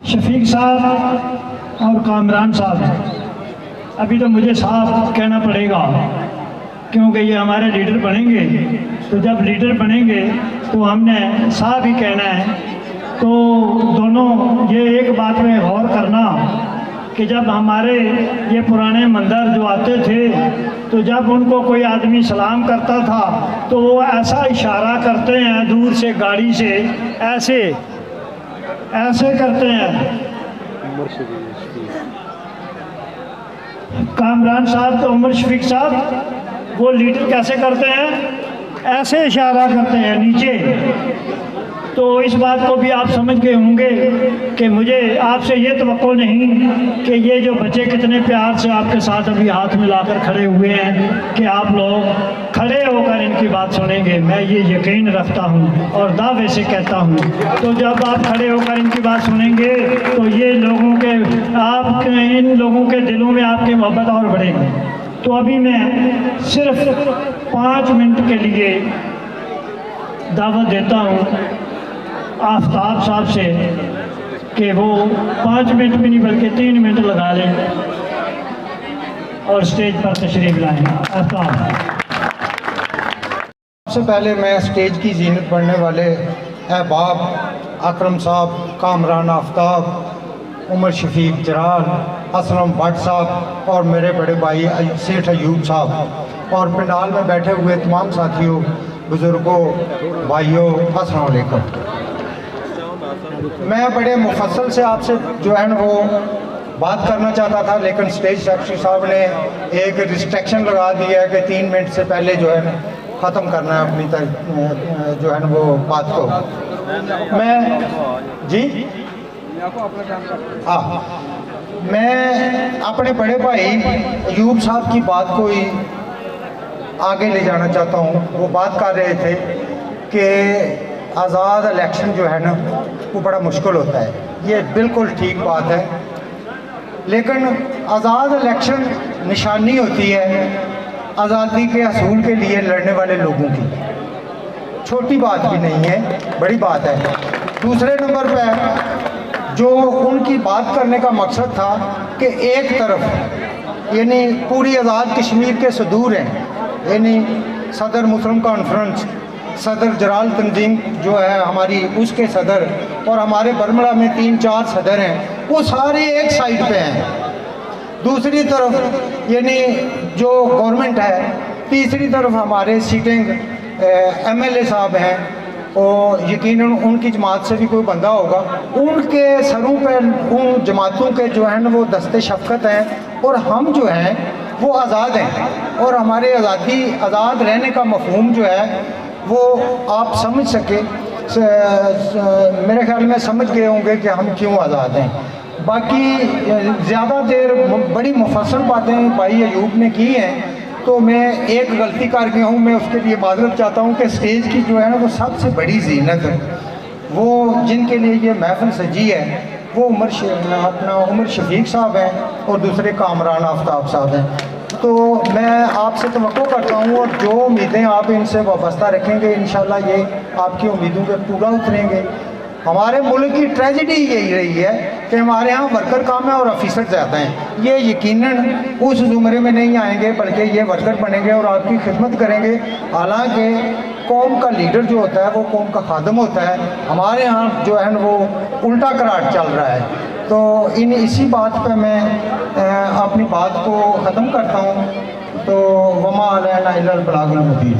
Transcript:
शफीक साहब और कामरान साहब, अभी तो मुझे साहब कहना पड़ेगा क्योंकि ये हमारे लीडर बनेंगे, तो जब लीडर बनेंगे तो हमने साहब ही कहना है। तो दोनों ये एक बात में गौर करना कि जब हमारे ये पुराने मंदिर जो आते थे तो जब उनको कोई आदमी सलाम करता था तो वो ऐसा इशारा करते हैं दूर से गाड़ी से, ऐसे ऐसे करते हैं। कामरान साहब तो उमर शफीक साहब वो लीडर कैसे करते हैं, ऐसे इशारा करते हैं नीचे। तो इस बात को भी आप समझ गए होंगे कि मुझे आपसे ये तवक्को नहीं कि ये जो बच्चे कितने प्यार से आपके साथ अभी हाथ मिलाकर खड़े हुए हैं कि आप लोग खड़े होकर इनकी बात सुनेंगे। मैं ये यकीन रखता हूँ और दावे से कहता हूँ। तो जब आप खड़े होकर इनकी बात सुनेंगे तो ये लोगों के इन लोगों के दिलों में आपकी मोहब्बत और बढ़ेगी। तो अभी मैं सिर्फ 5 मिनट के लिए दावत देता हूँ आफ्ताब साहब से कि वो 5 मिनट भी नहीं बल्कि 3 मिनट लगा लें और स्टेज पर तशरीफ लाएं। आफ्ताब। सबसे पहले मैं स्टेज की जीनत बढ़ने वाले अहबाब अकरम साहब, कामरान आफ्ताब, उमर शफीक जराल, असलम भट्ट साहब और मेरे बड़े भाई सेठ अयूब साहब और पंडाल में बैठे हुए तमाम साथियों, बुज़ुर्गों, भाइयों, अस्सलाम वालेकुम। मैं बड़े मुफस्सल से आपसे जो है वो बात करना चाहता था, लेकिन स्टेज सेक्रेटरी साहब ने एक रिस्ट्रिक्शन लगा दिया है कि 3 मिनट से पहले जो है ख़त्म करना है अपनी जो है वो बात को। मैं जी मैं अपने बड़े भाई अयूब साहब की बात को ही आगे ले जाना चाहता हूँ। वो बात कर रहे थे कि आज़ाद इलेक्शन जो है ना वो बड़ा मुश्किल होता है। ये बिल्कुल ठीक बात है, लेकिन आज़ाद इलेक्शन निशानी होती है आज़ादी के असूल के लिए लड़ने वाले लोगों की। छोटी बात भी नहीं है, बड़ी बात है। दूसरे नंबर पर जो उनकी बात करने का मकसद था कि एक तरफ यानी पूरी आज़ाद कश्मीर के सदूर हैं, यानी सदर मुस्लिम कॉन्फ्रेंस, सदर जराल तंजीम जो है हमारी, उसके सदर और हमारे बरमला में 3-4 सदर हैं, वो सारे एक साइड पे हैं। दूसरी तरफ यानी जो गवर्नमेंट है, तीसरी तरफ हमारे सीटिंग एमएलए साहब हैं और यकीनन उनकी जमात से भी कोई बंदा होगा। उनके सरों पर उन जमातों के जो है ना वो दस्ते शफकत हैं और हम जो हैं वो आज़ाद हैं और हमारे आज़ाद रहने का मफहूम जो है वो आप समझ सके, मेरे ख्याल में समझ गए होंगे कि हम क्यों आज़ाद हैं। बाकी ज़्यादा देर बड़ी मुफस्सल बातें भाई अयूब ने की हैं, तो मैं एक गलती कर गया हूँ, मैं उसके लिए माजरत चाहता हूँ कि स्टेज की जो है ना वो सबसे बड़ी जीनत है, वो जिनके लिए ये महफिल सजी है, वो उमर शफीक साहब हैं और दूसरे कामरान आफ्ताब साहब हैं। तो मैं आपसे तवक्को करता हूँ और जो उम्मीदें आप इनसे वाबस्ता रखेंगे इंशाल्लाह ये आपकी उम्मीदों पे पूरा उतरेंगे। हमारे मुल्क की ट्रेजेडी यही रही है कि हमारे यहाँ वर्कर कम है और ऑफिसर ज़्यादा हैं। ये यकीनन उस ज़ुमरे में नहीं आएंगे बल्कि ये वर्कर बनेंगे और आपकी खिदमत करेंगे। हालांकि कौम का लीडर जो होता है वो कौम का खादम होता है, हमारे यहाँ जो है वो उल्टा करार चल रहा है। तो इसी बात पे मैं अपनी बात को ख़त्म करता हूँ। तो वमा अलैना इल्लल बलागुल मुबीन।